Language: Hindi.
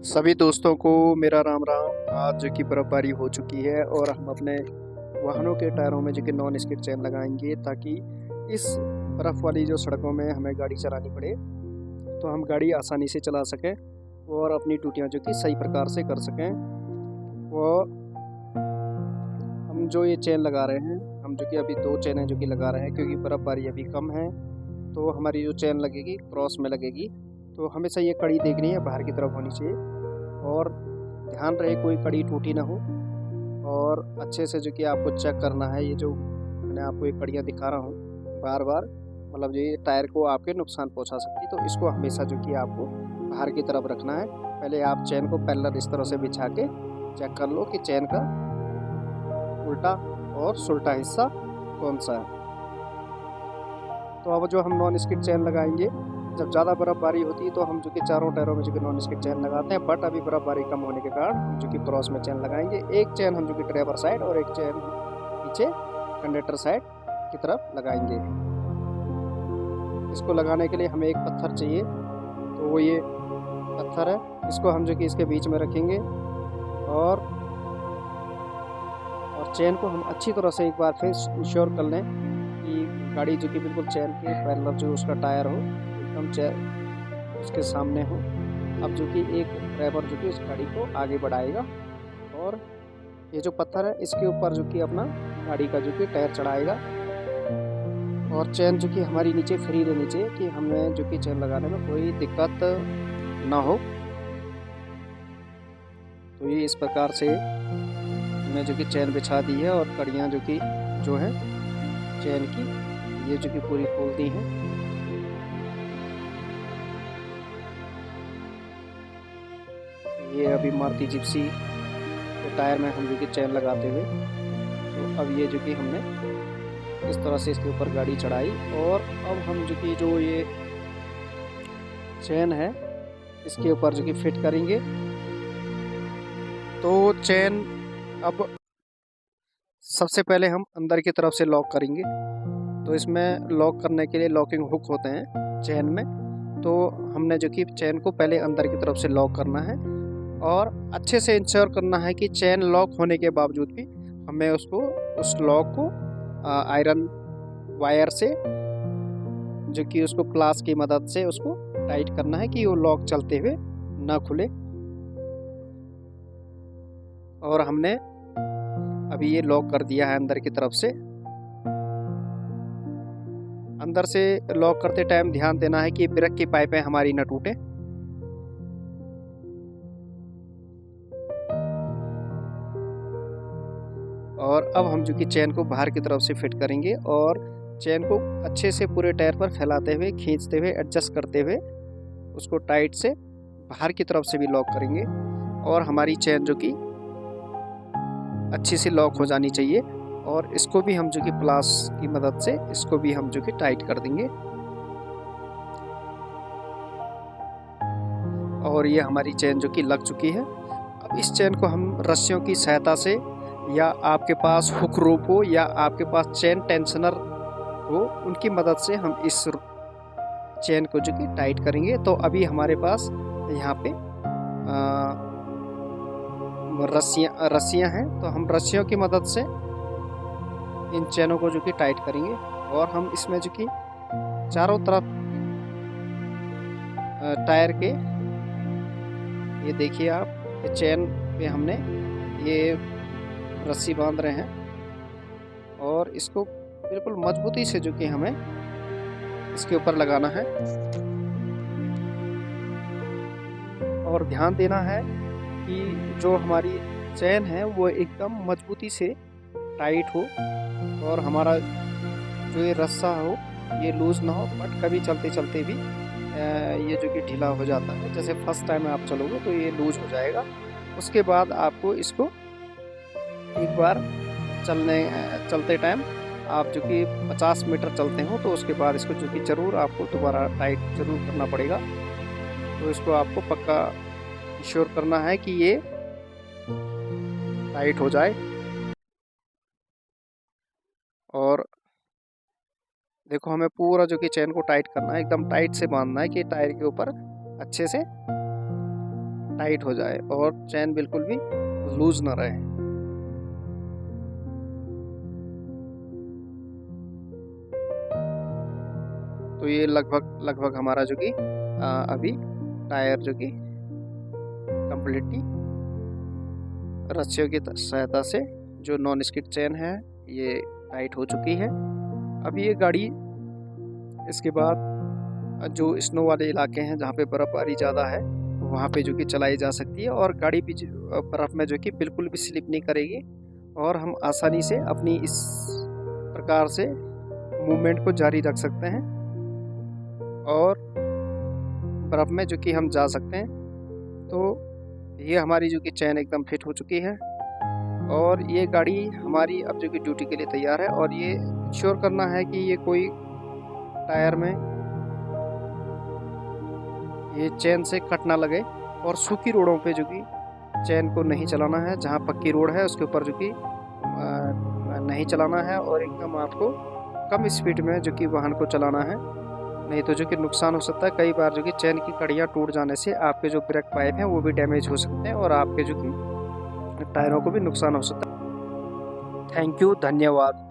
सभी दोस्तों को मेरा राम राम। आज जो कि बर्फबारी हो चुकी है और हम अपने वाहनों के टायरों में जो कि नॉन स्किड चेन लगाएंगे ताकि इस बर्फ़ वाली जो सड़कों में हमें गाड़ी चलानी पड़े तो हम गाड़ी आसानी से चला सकें और अपनी ड्यूटियां जो कि सही प्रकार से कर सकें। और हम जो ये चेन लगा रहे हैं, हम जो कि अभी 2 चेनें जो कि लगा रहे हैं क्योंकि बर्फ़बारी अभी कम है। तो हमारी जो चेन लगेगी क्रॉस में लगेगी, तो हमेशा ये कड़ी देखनी है, बाहर की तरफ होनी चाहिए और ध्यान रहे कोई कड़ी टूटी ना हो। और अच्छे से जो कि आपको चेक करना है, ये जो मैंने आपको ये कड़ियाँ दिखा रहा हूँ बार बार, मतलब ये टायर को आपके नुकसान पहुंचा सकती है, तो इसको हमेशा जो कि आपको बाहर की तरफ रखना है। पहले आप चेन को पैरेलल इस तरह से बिछा के चेक कर लो कि चेन का उल्टा और सुलटा हिस्सा कौन सा है। तो अब जो हम नॉन स्किड चेन लगाएंगे, जब ज़्यादा बर्फ़बारी होती है तो हम जो कि चारों टायरों में जो कि नॉन स्किड चेन लगाते हैं, बट अभी बर्फ़बारी कम होने के कारण हम जो कि क्रॉस में चेन लगाएंगे। एक चेन हम जो कि ड्राइवर साइड और एक चेन पीछे कंडक्टर साइड की तरफ लगाएंगे। इसको लगाने के लिए हमें एक पत्थर चाहिए, तो वो ये पत्थर है। इसको हम जो कि इसके बीच में रखेंगे और चेन को हम अच्छी तरह से एक बार फिर इंश्योर कर लें कि गाड़ी जो कि बिल्कुल चेन के पैरेलल जो उसका टायर हो एकदम चेन उसके सामने हो। अब जो कि एक ड्राइवर जो कि उस गाड़ी को आगे बढ़ाएगा और ये जो पत्थर है इसके ऊपर जो कि अपना गाड़ी का जो कि टायर चढ़ाएगा और चेन जो कि हमारी नीचे फ्री रहनी चाहिए कि हमें जो कि चेन लगाने में कोई दिक्कत ना हो। तो ये इस प्रकार से हमने जो कि चेन बिछा दी है और कड़ियाँ जो कि जो है चेन की ये जो कि पूरी खोल दी हैं। ये अभी मारुति जिप्सी के टायर में हम जो कि चेन लगाते हुए, तो अब ये जो कि हमने इस तरह से इसके ऊपर गाड़ी चढ़ाई और अब हम जो कि जो ये चेन है इसके ऊपर जो कि फिट करेंगे। तो चेन अब सबसे पहले हम अंदर की तरफ से लॉक करेंगे। तो इसमें लॉक करने के लिए लॉकिंग हुक होते हैं चेन में, तो हमने जो कि चेन को पहले अंदर की तरफ से लॉक करना है और अच्छे से इंश्योर करना है कि चेन लॉक होने के बावजूद भी हमें उसको उस लॉक को आयरन वायर से जो कि उसको प्लास की मदद से उसको टाइट करना है कि वो लॉक चलते हुए ना खुले। और हमने अभी ये लॉक कर दिया है अंदर की तरफ से। अंदर से लॉक करते टाइम ध्यान देना है कि ब्रेक की पाइपें हमारी न टूटे। और अब हम जो कि चेन को बाहर की तरफ से फिट करेंगे और चेन को अच्छे से पूरे टायर पर फैलाते हुए, खींचते हुए, एडजस्ट करते हुए उसको टाइट से बाहर की तरफ से भी लॉक करेंगे और हमारी चेन जो कि अच्छी सी लॉक हो जानी चाहिए। और इसको भी हम जो कि प्लास की मदद से इसको भी हम जो कि टाइट कर देंगे। और ये हमारी चेन जो कि लग चुकी है। अब इस चेन को हम रस्सियों की सहायता से, या आपके पास हुक रोप हो या आपके पास चेन टेंशनर हो, उनकी मदद से हम इस चेन को जो कि टाइट करेंगे। तो अभी हमारे पास यहाँ पे रस्सियाँ हैं, तो हम रस्सियों की मदद से इन चेनों को जो कि टाइट करेंगे और हम इसमें जो कि चारों तरफ टायर के, ये देखिए आप, ये चेन पे हमने ये रस्सी बांध रहे हैं और इसको बिल्कुल मजबूती से जो कि हमें इसके ऊपर लगाना है। और ध्यान देना है कि जो हमारी चेन है वो एकदम मजबूती से टाइट हो और हमारा जो ये रस्सा हो ये लूज़ ना हो, बट कभी चलते चलते भी ये जो कि ढीला हो जाता है। जैसे फर्स्ट टाइम आप चलोगे तो ये लूज़ हो जाएगा, उसके बाद आपको इसको एक बार चलते टाइम आप जो कि 50 मीटर चलते हो तो उसके बाद इसको जो कि ज़रूर आपको दोबारा टाइट ज़रूर करना पड़ेगा। तो इसको आपको पक्का इंश्योर करना है कि ये टाइट हो जाए। और देखो हमें पूरा जो कि चेन को टाइट करना है, एकदम टाइट से बांधना है कि टायर के ऊपर अच्छे से टाइट हो जाए और चैन बिल्कुल भी लूज ना रहे। तो ये लगभग हमारा जो कि अभी टायर जो कि कम्प्लीटली रस्सियों की सहायता से जो नॉन स्किड चेन है ये टाइट हो चुकी है। अभी ये गाड़ी इसके बाद जो स्नो वाले इलाके हैं जहाँ पे बर्फ़बारी ज़्यादा है वहाँ पे जो कि चलाई जा सकती है और गाड़ी भी बर्फ़ में जो कि बिल्कुल भी स्लिप नहीं करेगी और हम आसानी से अपनी इस प्रकार से मूवमेंट को जारी रख सकते हैं और बर्फ़ में जो कि हम जा सकते हैं। तो ये हमारी जो कि चैन एकदम फिट हो चुकी है और ये गाड़ी हमारी अब जो कि ड्यूटी के लिए तैयार है और ये श्योर करना है कि ये कोई टायर में ये चैन से कट ना लगे और सूखी रोडों पे जो कि चैन को नहीं चलाना है। जहाँ पक्की रोड है उसके ऊपर जो कि नहीं चलाना है और एकदम आपको कम स्पीड में जो कि वाहन को चलाना है, नहीं तो जो कि नुकसान हो सकता है। कई बार जो कि चैन की कड़ियाँ टूट जाने से आपके जो ब्रेक पाइप हैं वो भी डैमेज हो सकते हैं और आपके जो कि टायरों को भी नुकसान हो सकता है। थैंक यू, धन्यवाद।